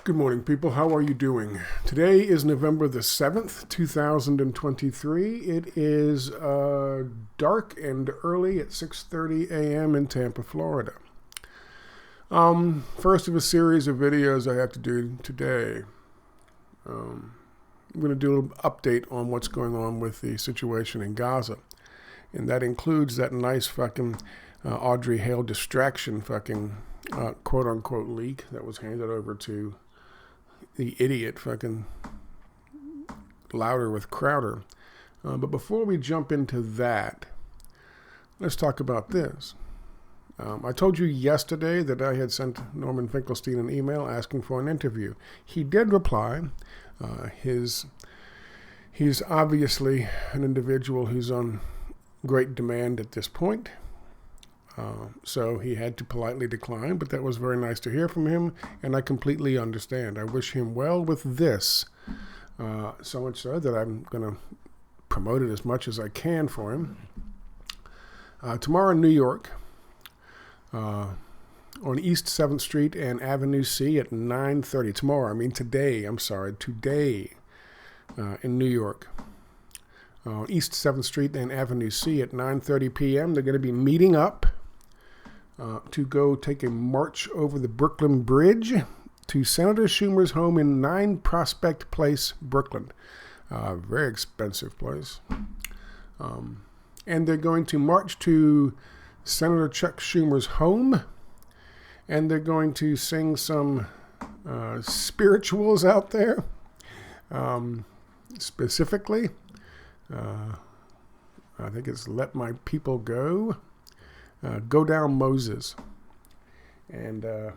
Good morning, people. How are you doing? Today is November the 7th, 2023. It is dark and early at 6:30 a.m. in Tampa, Florida. First of a series of videos I have to do today. I'm going to do a little update on what's going on with the situation in Gaza. And that includes that nice fucking Audrey Hale distraction fucking quote-unquote leak that was handed over to the idiot fucking Louder with Crowder. But before we jump into that, let's talk about this. I told you yesterday that I had sent Norman Finkelstein an email asking for an interview. He did reply. He's obviously an individual who's on great demand at this point. So he had to politely decline, but that was very nice to hear from him, and I completely understand. I wish him well with this, so much so that I'm going to promote it as much as I can for him. Tomorrow in New York, on East 7th Street and Avenue C at 9:30. Today in New York. East 7th Street and Avenue C at 9:30 p.m. They're going to be meeting up to go take a march over the Brooklyn Bridge to Senator Schumer's home in 9 Prospect Place, Brooklyn. Very expensive place. And they're going to march to Senator Chuck Schumer's home, and they're going to sing some spirituals out there. Specifically, I think it's Let My People Go. Go Down Moses. And they're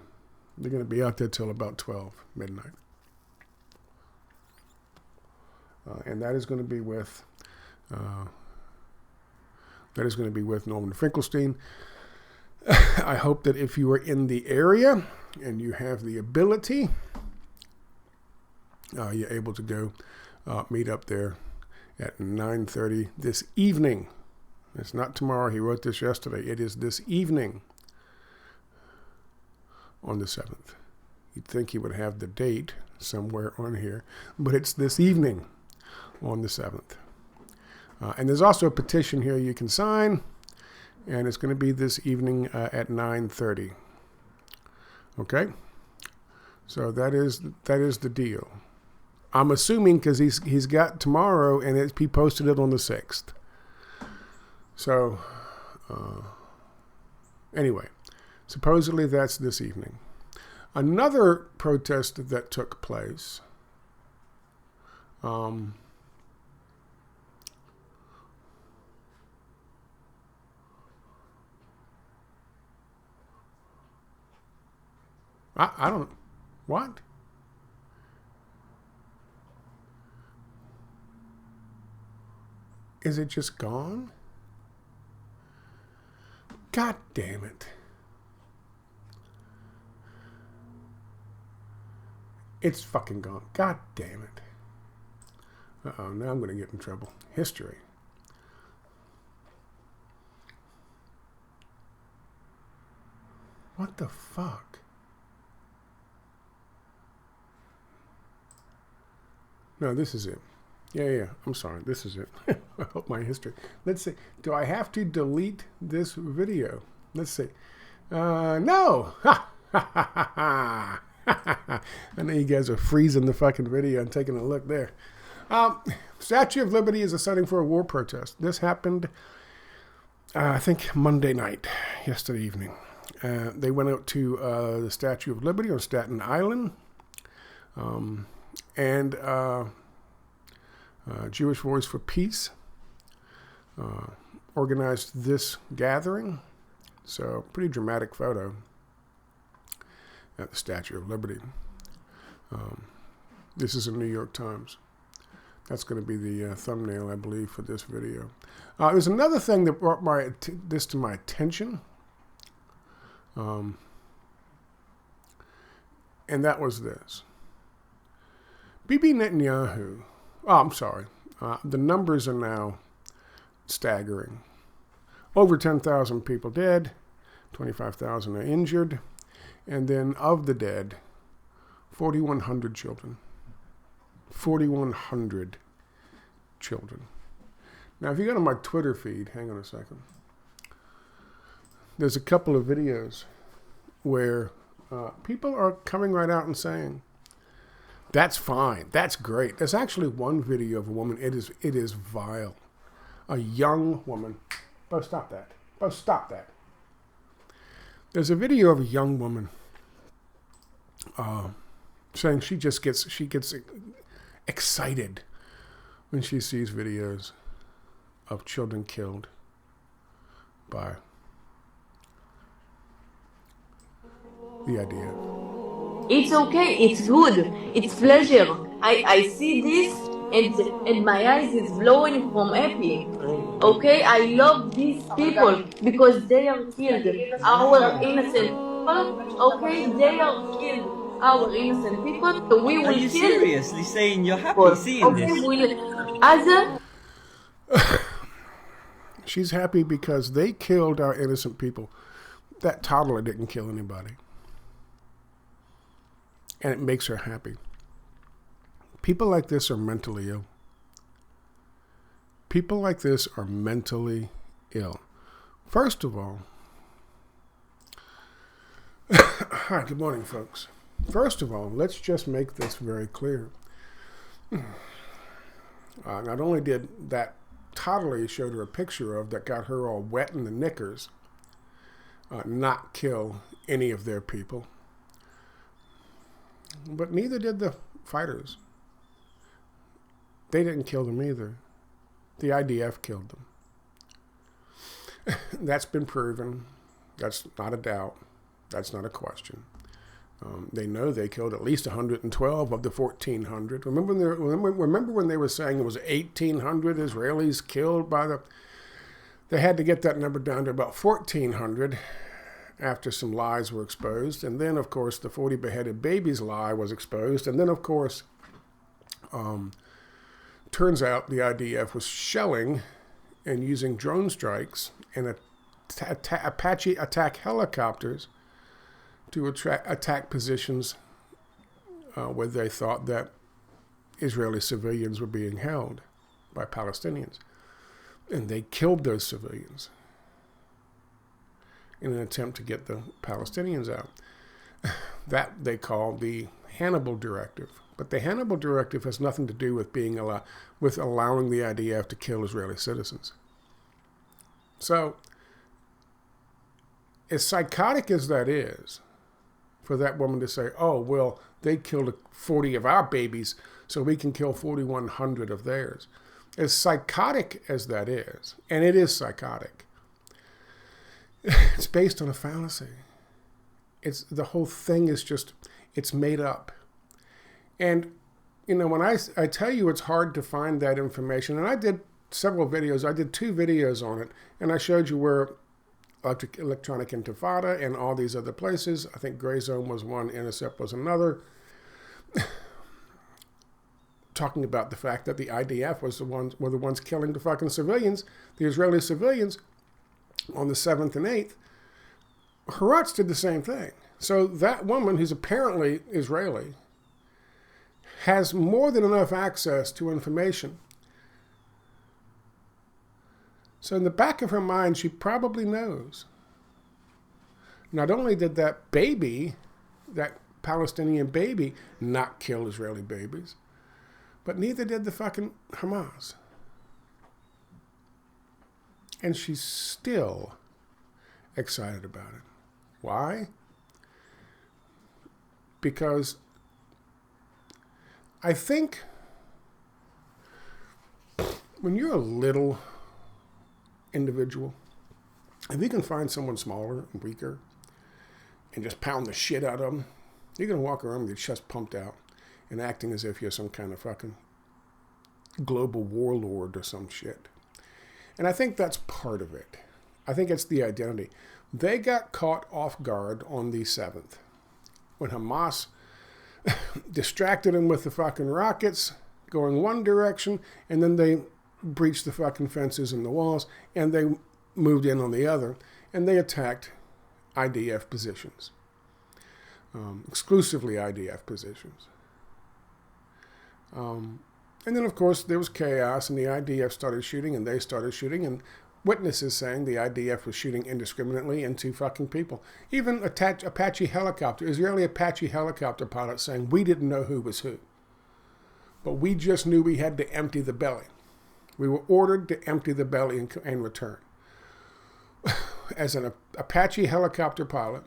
going to be out there till about 12 midnight. And that is going to be with Norman Finkelstein. I hope that if you are in the area and you have the ability, you're able to go meet up there at 9:30 this evening. It's not tomorrow. He wrote this yesterday. It is this evening on the 7th. You'd think he would have the date somewhere on here, but it's this evening on the 7th. And there's also a petition here you can sign, and it's going to be this evening at 9:30. Okay? So that is the deal. I'm assuming because he's got tomorrow, and he posted it on the 6th. So, anyway, supposedly that's this evening. Another protest that took place, I don't, what? Is it just gone? God damn it. It's fucking gone. God damn it. Uh-oh, now I'm going to get in trouble. History. What the fuck? No, this is it. Yeah. I'm sorry. This is it. I hope my history. Let's see. Do I have to delete this video? Let's see. No. Ha ha. I know you guys are freezing the fucking video and taking a look there. Statue of Liberty is a setting for a war protest. This happened, I think, Monday night, yesterday evening. They went out to the Statue of Liberty on Staten Island. And Jewish Voice for Peace organized this gathering. So, pretty dramatic photo at the Statue of Liberty. This is in New York Times. That's going to be the thumbnail, I believe, for this video. There's another thing that brought this to my attention. And that was this. Bibi Netanyahu, the numbers are now staggering. Over 10,000 people dead, 25,000 are injured, and then of the dead, 4,100 children. 4,100 children. Now, if you go to my Twitter feed, hang on a second. There's a couple of videos where people are coming right out and saying, that's fine, that's great. There's actually one video of a woman, it is vile. A young woman. Bo, stop that. Bo, stop that. There's a video of a young woman saying she gets excited when she sees videos of children killed by the idea. It's okay, it's good, it's pleasure. I see this and my eyes is glowing from happy. Okay, I love these people because they are killed. Our innocent people, okay, they are killed. Our innocent people, so we will Are you kill seriously saying you're happy people. seeing Okay, this? we'll as a She's happy because they killed our innocent people. That toddler didn't kill anybody. And it makes her happy. People like this are mentally ill. People like this are mentally ill. First of all, hi, good morning, folks. First of all, let's just make this very clear. Not only did that toddler you showed her a picture of that got her all wet in the knickers not kill any of their people, but neither did the fighters. They didn't kill them either. The IDF killed them. That's been proven. That's not a doubt. That's not a question. They know they killed at least 112 of the 1,400. Remember when they were saying it was 1,800 Israelis killed by the... They had to get that number down to about 1,400 after some lies were exposed. And then, of course, the 40 beheaded babies lie was exposed. And then, of course, turns out the IDF was shelling and using drone strikes and Apache attack helicopters to attack positions where they thought that Israeli civilians were being held by Palestinians. And they killed those civilians in an attempt to get the Palestinians out. That they call the Hannibal Directive. But the Hannibal Directive has nothing to do with allowing the IDF to kill Israeli citizens. So, as psychotic as that is, for that woman to say, oh, well, they killed 40 of our babies, so we can kill 4,100 of theirs. As psychotic as that is, and it is psychotic, it's based on a fallacy. The whole thing is just, it's made up. And, you know, when I tell you it's hard to find that information, and I did several videos, I did 2 videos on it, and I showed you where Electronic Intifada and all these other places. I think Gray Zone was one, Intercept was another. Talking about the fact that the IDF were the ones killing the fucking civilians, the Israeli civilians, on the 7th and 8th. Haaretz did the same thing. So that woman, who's apparently Israeli, has more than enough access to information. So in the back of her mind, she probably knows. Not only did that baby, that Palestinian baby, not kill Israeli babies, but neither did the fucking Hamas. And she's still excited about it. Why? Because I think when you're a little individual, if you can find someone smaller and weaker and just pound the shit out of them, you're going to walk around with your chest pumped out and acting as if you're some kind of fucking global warlord or some shit. And I think that's part of it. I think it's the identity. They got caught off guard on the 7th when Hamas distracted them with the fucking rockets going one direction, and then they breached the fucking fences and the walls, and they moved in on the other, and they attacked IDF positions. exclusively IDF positions. And then, of course, there was chaos, and the IDF started shooting, and they started shooting, and witnesses saying the IDF was shooting indiscriminately into fucking people. Even Apache helicopter, Israeli Apache helicopter pilots saying, we didn't know who was who. But we just knew we had to empty the belly. We were ordered to empty the belly and return. As an Apache helicopter pilot,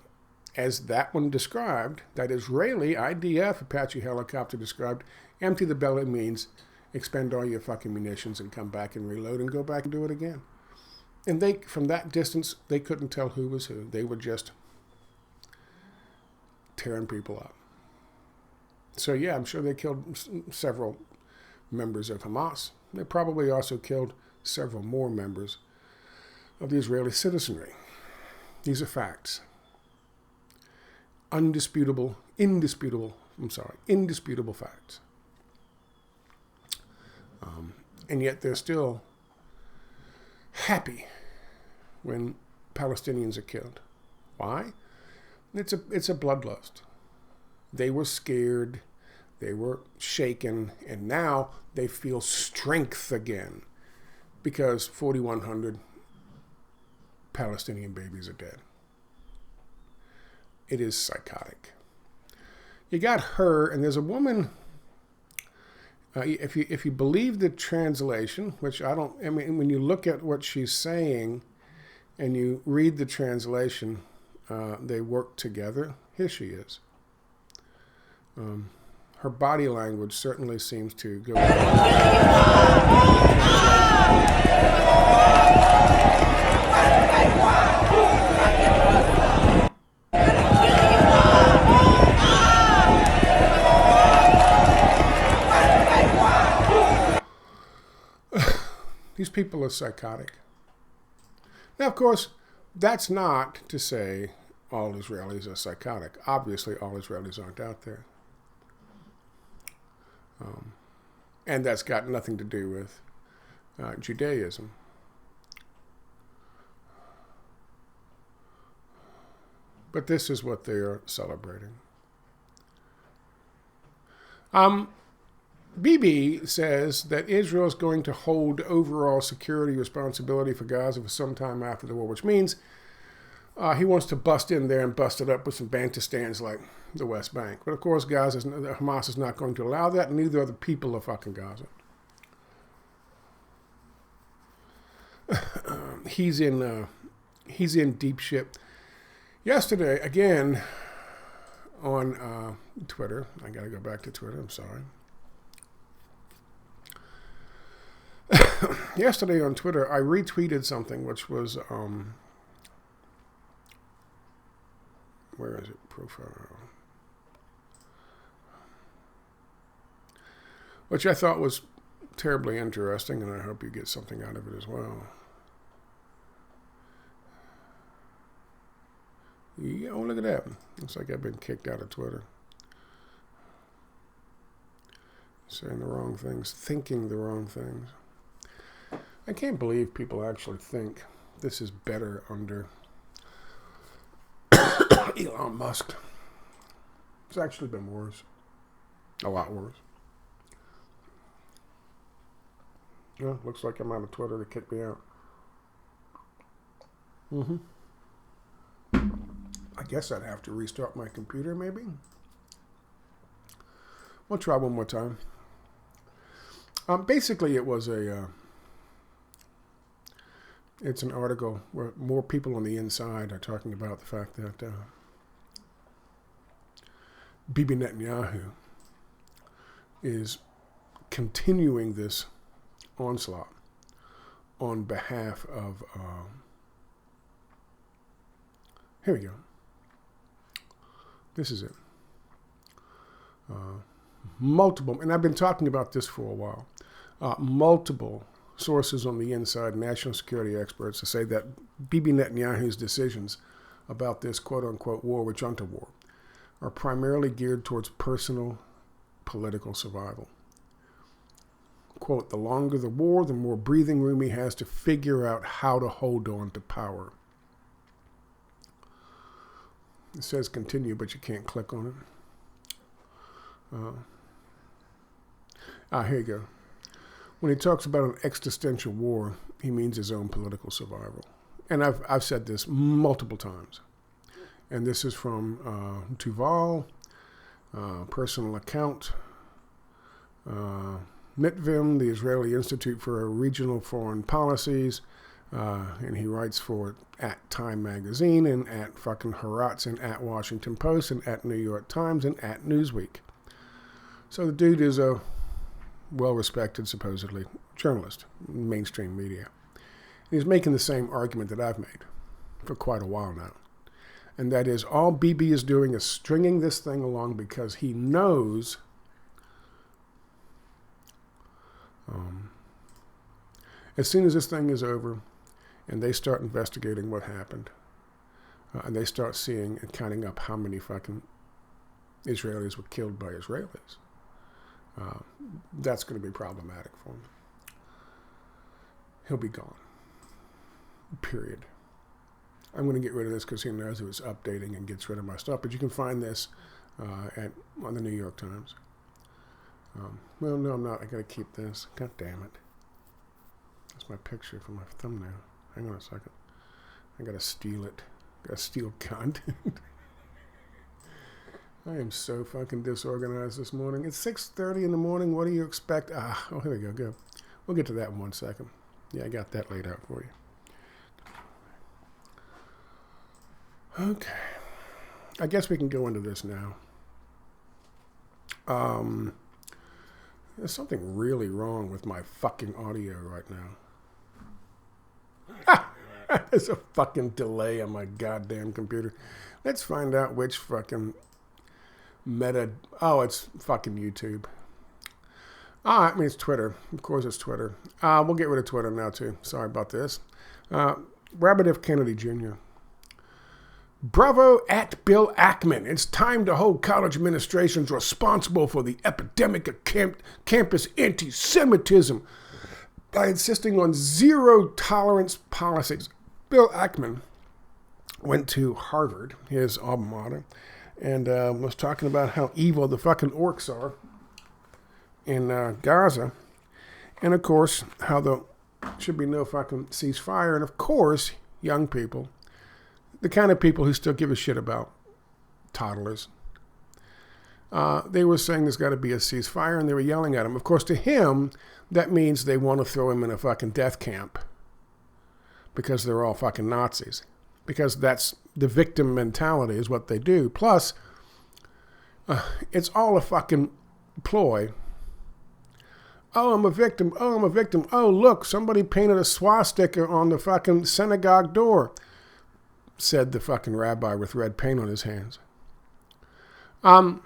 as that one described, that Israeli IDF Apache helicopter described, empty the belly means expend all your fucking munitions and come back and reload and go back and do it again. And they, from that distance, they couldn't tell who was who. They were just tearing people up. So yeah, I'm sure they killed several members of Hamas. They probably also killed several more members of the Israeli citizenry. These are facts. Indisputable facts. And yet they're still happy when Palestinians are killed. Why? It's a bloodlust. They were scared, they were shaken, and now they feel strength again because 4,100 Palestinian babies are dead. It is psychotic. You got her, and there's a woman. If you believe the translation, which I mean, when you look at what she's saying, and you read the translation, they work together. Here she is. Her body language certainly seems to go. These people are psychotic. Now, of course, that's not to say all Israelis are psychotic. Obviously, all Israelis aren't out there. And that's got nothing to do with Judaism. But this is what they are celebrating. Bibi says that Israel is going to hold overall security responsibility for Gaza for some time after the war, which means he wants to bust in there and bust it up with some Bantustans like the West Bank. But of course, Hamas is not going to allow that, and neither are the people of fucking Gaza. He's in deep shit. Yesterday, again, on Twitter, I got to go back to Twitter, I'm sorry. Yesterday on Twitter, I retweeted something which was, where is it? Profile. Which I thought was terribly interesting, and I hope you get something out of it as well. Yeah, oh, look at that. Looks like I've been kicked out of Twitter. Saying the wrong things, thinking the wrong things. I can't believe people actually think this is better under Elon Musk. It's actually been worse. A lot worse. Yeah, looks like I'm out of Twitter to kick me out. I guess I'd have to restart my computer, maybe. We'll try one more time. Basically, it was it's an article where more people on the inside are talking about the fact that Bibi Netanyahu is continuing this onslaught on behalf of, here we go. This is it. Multiple, and I've been talking about this for a while, multiple sources on the inside, national security experts, to say that Bibi Netanyahu's decisions about this quote-unquote war, which aren't a war, are primarily geared towards personal political survival. Quote, the longer the war, the more breathing room he has to figure out how to hold on to power. It says continue, but you can't click on it. Here you go. When he talks about an existential war, he means his own political survival. And I've said this multiple times. And this is from Tuval, personal account, Mitvim, the Israeli Institute for Regional Foreign Policies, and he writes for at Time Magazine and at fucking Haaretz and at Washington Post and at New York Times and at Newsweek. So the dude is a well-respected, supposedly, journalist, mainstream media. He's making the same argument that I've made for quite a while now. And that is, all Bibi is doing is stringing this thing along because he knows as soon as this thing is over and they start investigating what happened, and they start seeing and counting up how many fucking Israelis were killed by Israelis, that's going to be problematic for him. He'll be gone. Period. I'm going to get rid of this because he knows it was updating and gets rid of my stuff. But you can find this on the New York Times. Well, no, I'm not. I got to keep this. God damn it. That's my picture for my thumbnail. Hang on a second. I got to steal it. Got to steal content. I am so fucking disorganized this morning. It's 6:30 in the morning. What do you expect? Oh, here we go. Go. We'll get to that in 1 second. Yeah, I got that laid out for you. Okay. I guess we can go into this now. There's something really wrong with my fucking audio right now. There's a fucking delay on my goddamn computer. Let's find out which fucking meta... Oh, it's fucking YouTube. I mean, it's Twitter. Of course it's Twitter. We'll get rid of Twitter now, too. Sorry about this. Robert F. Kennedy Jr. Bravo at Bill Ackman. It's time to hold college administrations responsible for the epidemic of campus anti-Semitism by insisting on zero tolerance policies. Bill Ackman went to Harvard, his alma mater, and was talking about how evil the fucking orcs are in Gaza. And of course, how there should be no fucking ceasefire. And of course, young people, the kind of people who still give a shit about toddlers, they were saying there's got to be a ceasefire, and they were yelling at him. Of course, to him, that means they want to throw him in a fucking death camp because they're all fucking Nazis. Because that's the victim mentality is what they do. Plus, it's all a fucking ploy. Oh, I'm a victim. Oh, I'm a victim. Oh, look, somebody painted a swastika on the fucking synagogue door, said the fucking rabbi with red paint on his hands. Mr.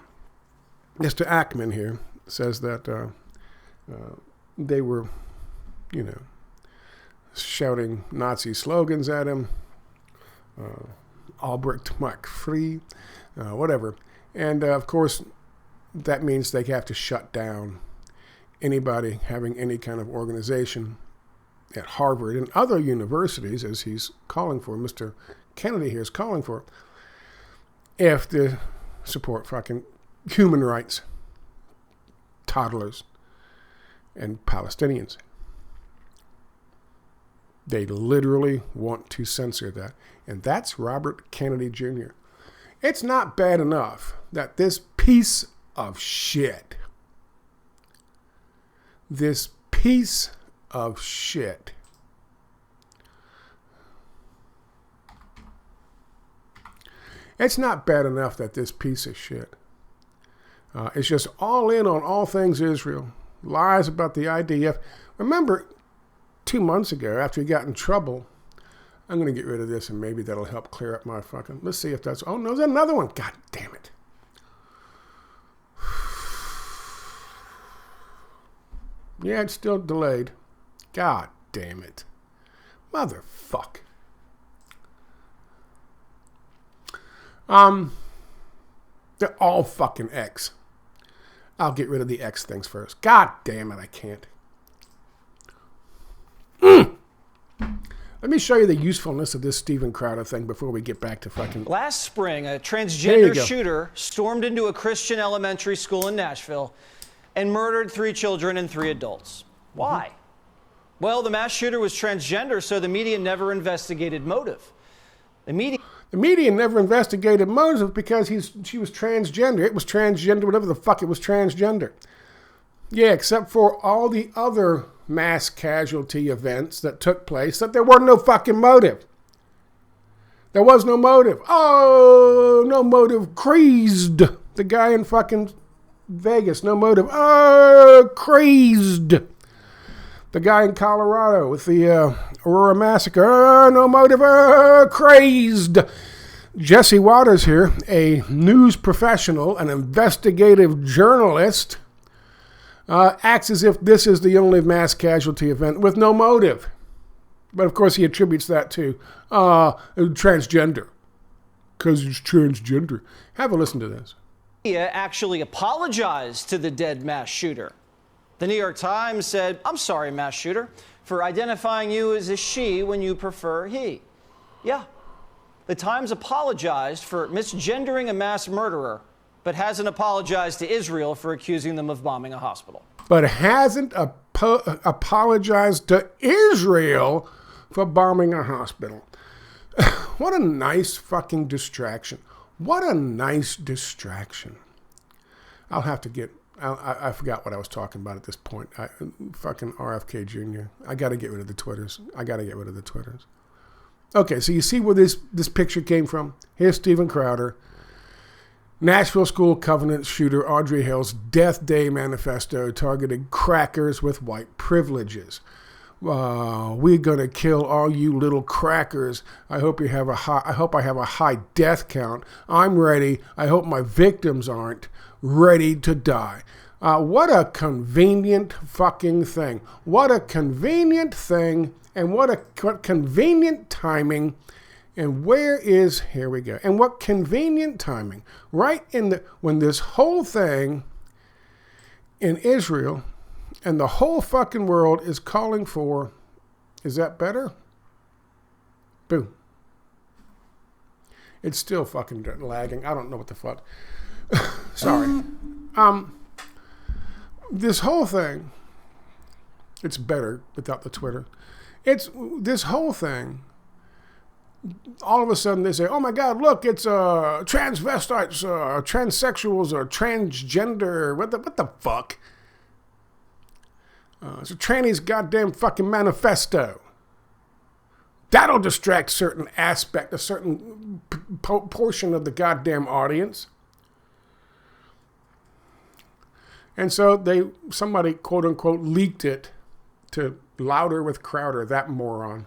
Ackman here says that they were, shouting Nazi slogans at him. Albrecht Mark Free, whatever. And, of course, that means they have to shut down anybody having any kind of organization at Harvard and other universities, as he's calling for, Mr. Kennedy here is calling for, if they support fucking human rights, toddlers, and Palestinians. They literally want to censor that. And that's Robert Kennedy Jr. It's not bad enough that this piece of shit, it's not bad enough that this piece of shit is just all in on all things Israel, lies about the IDF. Remember, 2 months ago, after he got in trouble, I'm going to get rid of this and maybe that'll help clear up my fucking... Let's see if that's... Oh, no, there's another one. God damn it. Yeah, it's still delayed. God damn it. Motherfuck. They're all fucking X. I'll get rid of the X things first. God damn it, I can't. Let me show you the usefulness of this Steven Crowder thing before we get back to fucking... Last spring, a transgender shooter stormed into a Christian elementary school in Nashville and murdered 3 children and 3 adults. Why? Well, the mass shooter was transgender, so the media never investigated motive. The media never investigated motive because she was transgender. It was transgender, whatever the fuck it was transgender. Yeah, except for all the other mass casualty events that took place, that there was no fucking motive. There was no motive. Oh, no motive. Crazed. The guy in fucking Vegas, no motive. Oh, crazed. The guy in Colorado with the Aurora Massacre, no motive, crazed. Jesse Waters here, a news professional, an investigative journalist, acts as if this is the only mass casualty event with no motive. But of course he attributes that to transgender, because he's transgender. Have a listen to this. media actually apologized to the dead mass shooter. The New York Times said, "I'm sorry, mass shooter, for identifying you as a she when you prefer he." Yeah, the Times apologized for misgendering a mass murderer, but hasn't apologized to Israel for accusing them of bombing a hospital. But hasn't apologized to Israel for bombing a hospital. What a nice fucking distraction. What a nice distraction. I'll have to get... I forgot what I was talking about at this point. Fucking RFK Jr. I got to get rid of the Twitters. Okay, so you see where this picture came from? Here's Steven Crowder. Nashville School Covenant shooter Audrey Hill's Death Day Manifesto targeted crackers with white privileges. We're gonna kill all you little crackers. I hope I have a high death count. I'm ready. I hope my victims aren't ready to die. What a convenient fucking thing. What a convenient thing, and what convenient timing. And here we go. And what convenient timing. Right when this whole thing in Israel and the whole fucking world is calling for, is that better? Boom. It's still fucking lagging. I don't know what the fuck. Sorry. This whole thing, it's better without the Twitter. It's this whole thing. All of a sudden they say, "Oh my God, look, it's transvestites, transsexuals, or transgender." What the fuck? It's a tranny's goddamn fucking manifesto. That'll distract certain aspect, a certain portion of the goddamn audience. And so somebody, quote unquote, leaked it to Louder with Crowder, that moron.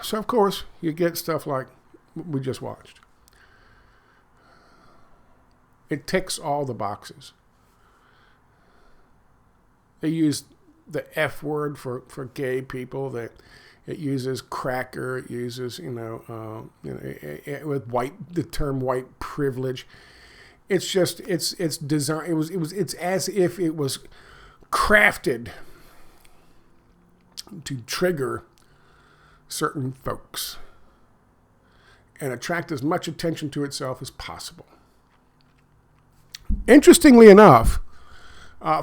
So, of course, you get stuff like we just watched. It ticks all the boxes. They use the F word for gay people. It uses cracker. It uses, with the term white privilege. It's just, it's designed. It's as if it was crafted to trigger certain folks and attract as much attention to itself as possible. Interestingly enough,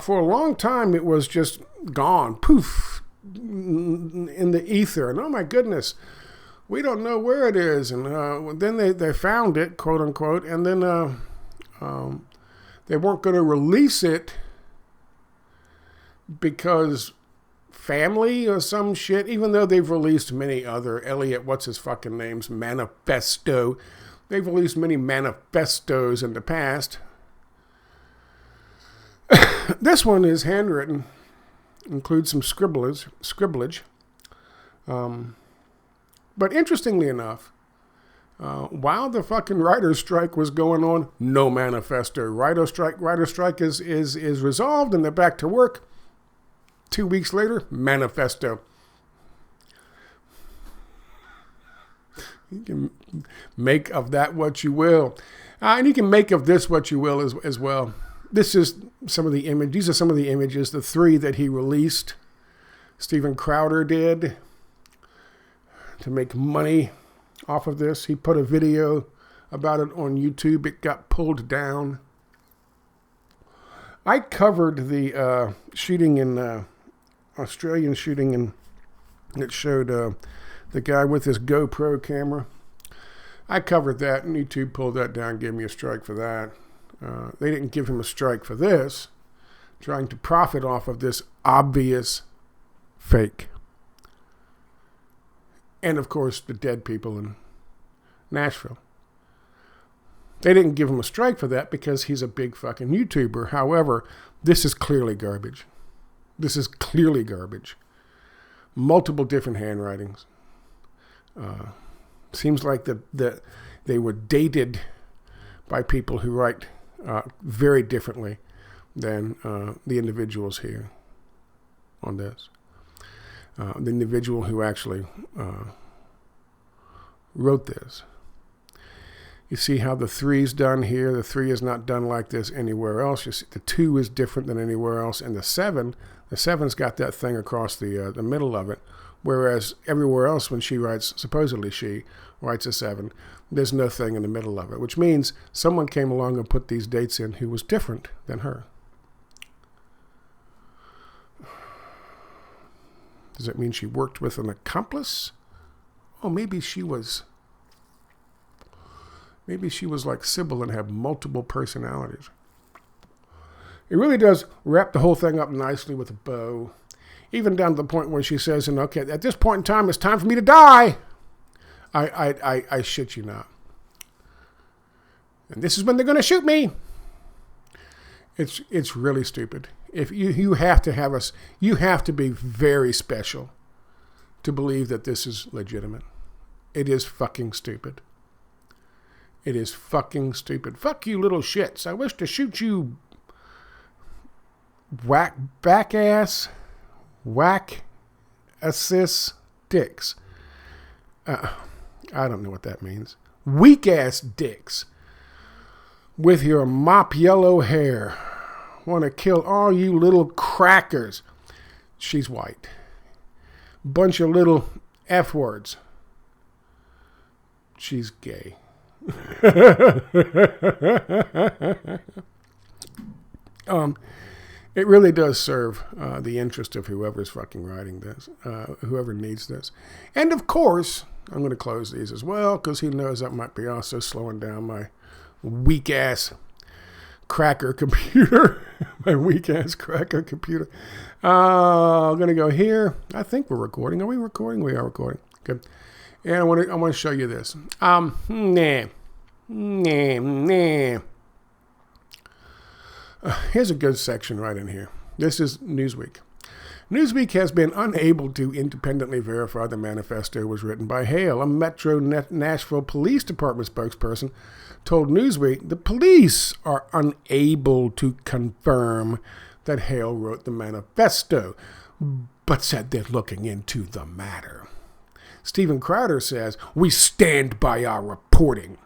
for a long time it was just gone, poof, in the ether. And oh my goodness, we don't know where it is. And then they found it, quote unquote, and then they weren't going to release it because family or some shit, even though they've released many other, Elliot, what's his fucking name's manifesto. They've released many manifestos in the past. This one is handwritten, includes some scribblage. But interestingly enough, while the fucking writer's strike was going on, no manifesto. Writer's strike is resolved and they're back to work. 2 weeks later, manifesto. You can make of that what you will. And you can make of this what you will as well. This is some of the image. These are some of the images, the 3 that he released. Steven Crowder did to make money off of this. He put a video about it on YouTube. It got pulled down. I covered the shooting in Australian shooting that showed the guy with his GoPro camera. I covered that, and YouTube pulled that down, gave me a strike for that. They didn't give him a strike for this, trying to profit off of this obvious fake. And, of course, the dead people in Nashville. They didn't give him a strike for that because he's a big fucking YouTuber. However, this is clearly garbage. This is clearly garbage. Multiple different handwritings. Seems like that they were dated by people who write very differently than the individuals here on this. The individual who actually wrote this. You see how the 3's done here. The 3 is not done like this anywhere else. You see the 2 is different than anywhere else. And the 7's got that thing across the middle of it. Whereas everywhere else when she writes, supposedly she writes a 7, there's no thing in the middle of it. Which means someone came along and put these dates in who was different than her. Does that mean she worked with an accomplice? Oh, maybe she was like Sybil and had multiple personalities. It really does wrap the whole thing up nicely with a bow. Even down to the point where she says, okay, at this point in time, it's time for me to die. I shit you not. And this is when they're going to shoot me. It's really stupid. If you have to be very special to believe that this is legitimate. It is fucking stupid. It is fucking stupid. Fuck you little shits. I wish to shoot you whack assist dicks. I don't know what that means. Weak ass dicks. With your mop yellow hair. Want to kill all you little crackers. She's white. Bunch of little F words. She's gay. It really does serve the interest of whoever's fucking writing this, whoever needs this. And of course, I'm going to close these as well because he knows that might be also slowing down my weak ass cracker computer. My weak ass cracker computer. I'm going to go here. I think we're recording. Are we recording? We are recording. Good. And I want to show you this. Here's a good section right in here. This is Newsweek. Newsweek has been unable to independently verify the manifesto was written by Hale. A Metro Nashville Police Department spokesperson told Newsweek the police are unable to confirm that Hale wrote the manifesto, but said they're looking into the matter. Steven Crowder says, "We stand by our reporting,"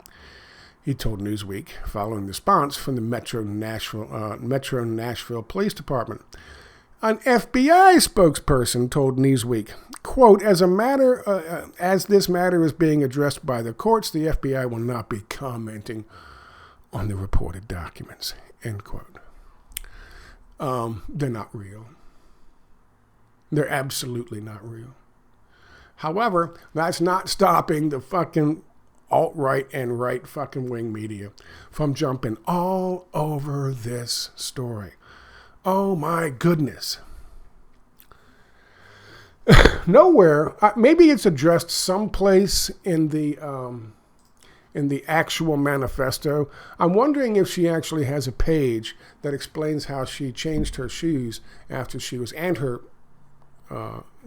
he told Newsweek, following the response from the Metro Nashville Police Department. An FBI spokesperson told Newsweek, quote, as this matter is being addressed by the courts, the FBI will not be commenting on the reported documents, end quote. They're not real. They're absolutely not real. However, that's not stopping the fucking alt-right and right fucking wing media from jumping all over this story. Oh my goodness. Nowhere, maybe it's addressed someplace in the actual manifesto. I'm wondering if she actually has a page that explains how she changed her shoes after she was, and her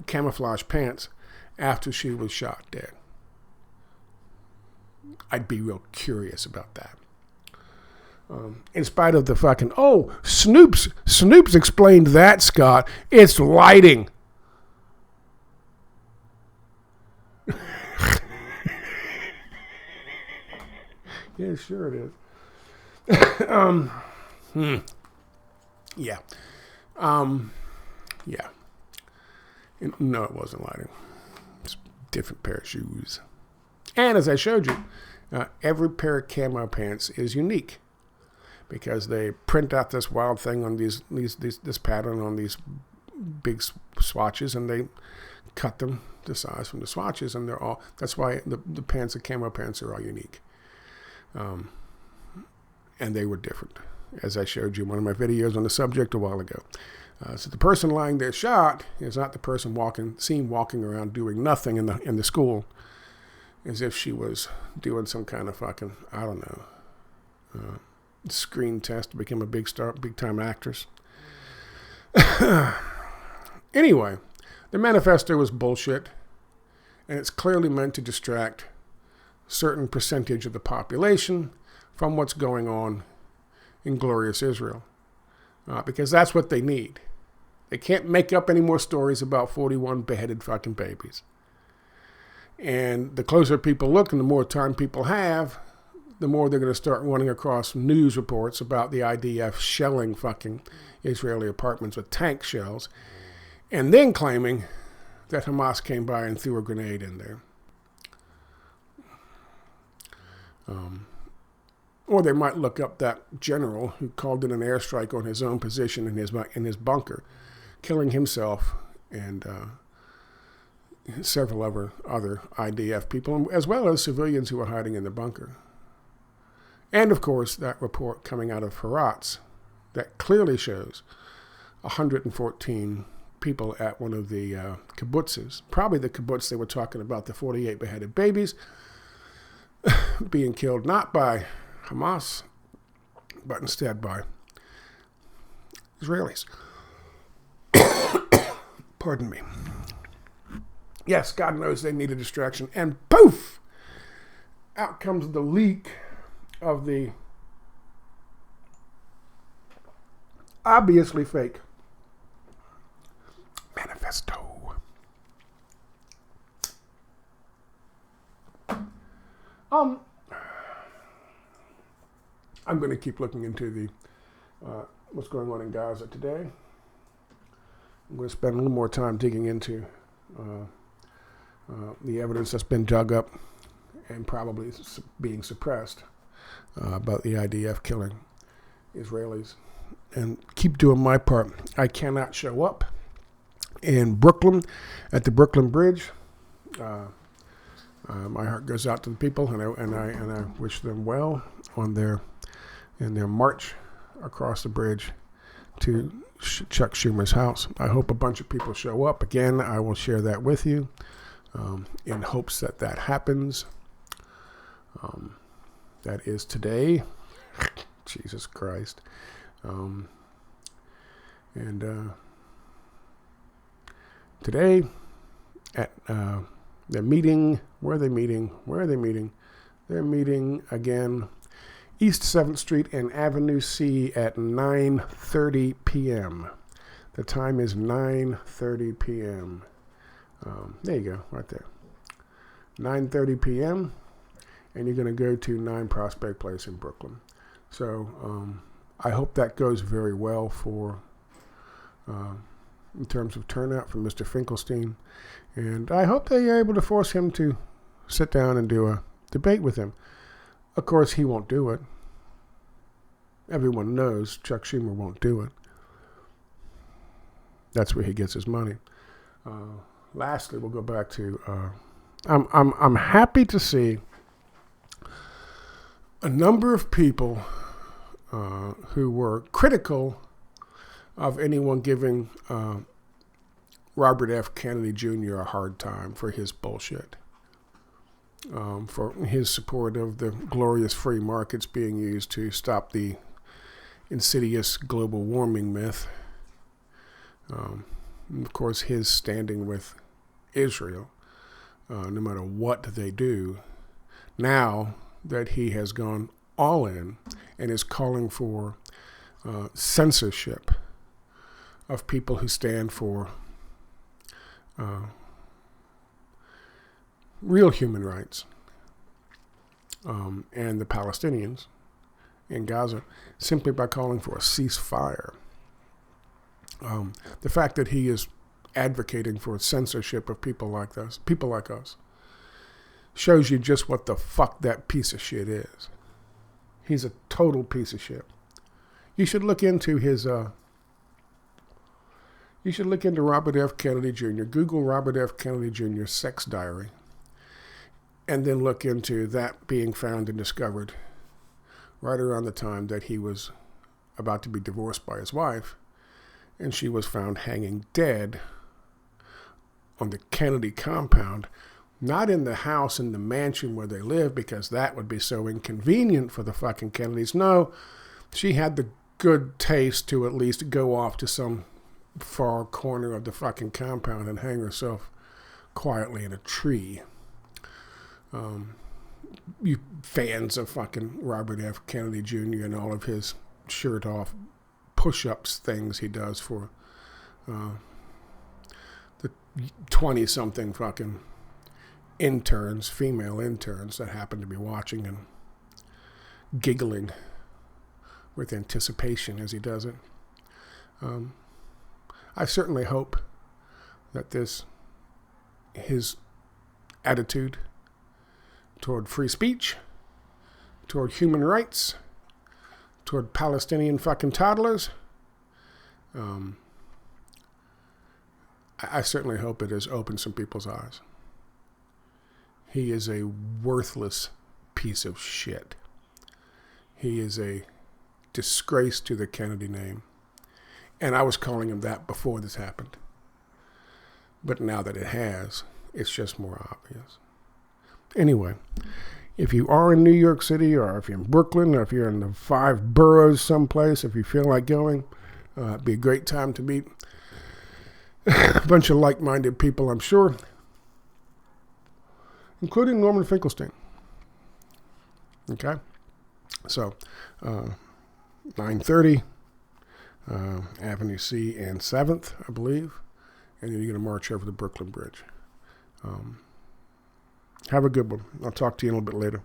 camouflage pants after she was shot dead. I'd be real curious about that. In spite of the fucking, Snoops explained that, Scott. It's lighting. Yeah, sure it is. Yeah. Yeah. No, it wasn't lighting. It's a different pair of shoes. And as I showed you, every pair of camo pants is unique because they print out this wild thing on this pattern on these big swatches, and they cut them to size from the swatches, and that's why the pants, the camo pants, are all unique. And they were different, as I showed you in one of my videos on the subject a while ago. So the person lying there shot is not the person seen walking around doing nothing in the school, as if she was doing some kind of fucking, I don't know, screen test to become a big time actress. Anyway, the manifesto was bullshit, and it's clearly meant to distract a certain percentage of the population from what's going on in glorious Israel, because that's what they need. They can't make up any more stories about 41 beheaded fucking babies. And the closer people look and the more time people have, the more they're going to start running across news reports about the IDF shelling fucking Israeli apartments with tank shells, and then claiming that Hamas came by and threw a grenade in there. Or they might look up that general who called in an airstrike on his own position in his bunker, killing himself and several other IDF people, as well as civilians who were hiding in the bunker. And, of course, that report coming out of Heratz that clearly shows 114 people at one of the kibbutzes, probably the kibbutz they were talking about, the 48 beheaded babies, being killed not by Hamas, but instead by Israelis. Pardon me. Yes, God knows they need a distraction. And poof! Out comes the leak of the obviously fake manifesto. I'm going to keep looking into the what's going on in Gaza today. I'm going to spend a little more time digging into the evidence that's been dug up and probably being suppressed about the IDF killing Israelis, and keep doing my part. I cannot show up in Brooklyn at the Brooklyn Bridge. My heart goes out to the people, and I wish them well on their march across the bridge to Chuck Schumer's house. I hope a bunch of people show up. Again, I will share that with you in hopes that happens. That is today. Jesus Christ. Today at they're meeting. Where are they meeting? They're meeting again, East 7th Street and Avenue C at 9:30 p.m. The time is 9:30 p.m. There you go, right there. 9:30 p.m. And you're going to go to 9 Prospect Place in Brooklyn. So I hope that goes very well for in terms of turnout from Mr. Finkelstein. And I hope they are able to force him to sit down and do a debate with him. Of course, he won't do it. Everyone knows Chuck Schumer won't do it. That's where he gets his money. Lastly, we'll go back to I'm happy to see a number of people who were critical of anyone giving Robert F. Kennedy Jr. a hard time for his bullshit, for his support of the glorious free markets being used to stop the insidious global warming myth. And of course, his standing with Israel, no matter what they do. Now that he has gone all in and is calling for censorship of people who stand for real human rights, and the Palestinians in Gaza, simply by calling for a ceasefire. The fact that he is advocating for censorship of people like us. Shows you just what the fuck that piece of shit is. He's a total piece of shit. You should look into his, you should look into Robert F. Kennedy Jr. Google Robert F. Kennedy Jr. sex diary. And then look into that being found and discovered right around the time that he was about to be divorced by his wife. And she was found hanging dead on the Kennedy compound. Not in the house, in the mansion where they live, because that would be so inconvenient for the fucking Kennedys. No, she had the good taste to at least go off to some far corner of the fucking compound and hang herself quietly in a tree. You fans of fucking Robert F. Kennedy Jr. and all of his shirt-off push-ups things he does for the 20-something fucking interns, female interns that happen to be watching and giggling with anticipation as he does it. I certainly hope that his attitude toward free speech, toward human rights, toward Palestinian fucking toddlers, I certainly hope it has opened some people's eyes. He is a worthless piece of shit. He is a disgrace to the Kennedy name. And I was calling him that before this happened. But now that it has, it's just more obvious. Anyway, if you are in New York City, or if you're in Brooklyn, or if you're in the 5 boroughs someplace, if you feel like going, it'd be a great time to meet a bunch of like-minded people, I'm sure, including Norman Finkelstein. Okay? So, 9:30, Avenue C and 7th, I believe. And then you're going to march over the Brooklyn Bridge. Have a good one. I'll talk to you in a little bit later.